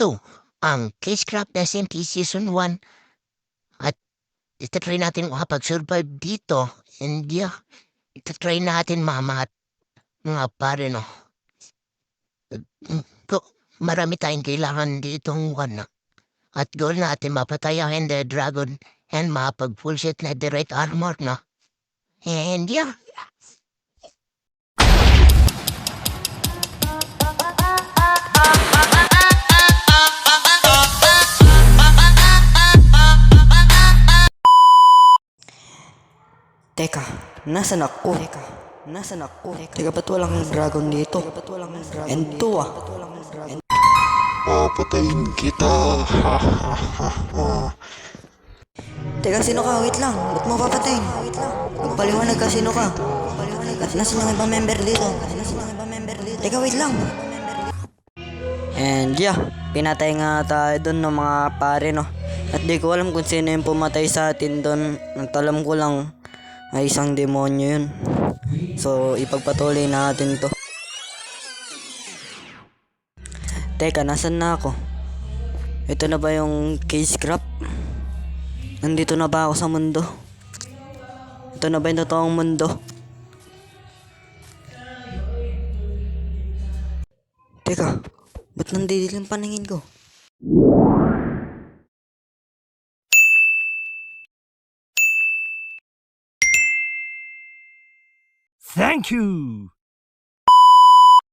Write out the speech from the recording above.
Ito, ang Cagecraft SMP Season 1 at itatry natin makapag-survive dito. And yeah, itatry natin mama at mga pare no. Marami tayong kailangan ditong one. At goal natin mapatay ang Ender Dragon and makapag-full set na direct armor no. And yeah, Teka, nasan ako? Teka, ba't walang dragon dito? And two ah. Papatayin kita. Ha ha ha ha. Teka, sino ka? Wait lang. Ba't mo papatayin? Magpaliwanag ka, sino ka? At nasan yung ibang member dito? Teka, wait lang. And yeah, pinatay nga tayo dun ng mga pare no. At di ko alam kung sino yung pumatay sa atin dun. Ang alam ko lang ay isang demonyo yun. So, ipagpatuloy natin to. Teka, nasan na ako? Ito na ba yung Cagecraft? Nandito na ba ako sa mundo? Ito na ba yung totoong mundo? Teka, ba't nandidilim ang paningin ko? Thank you.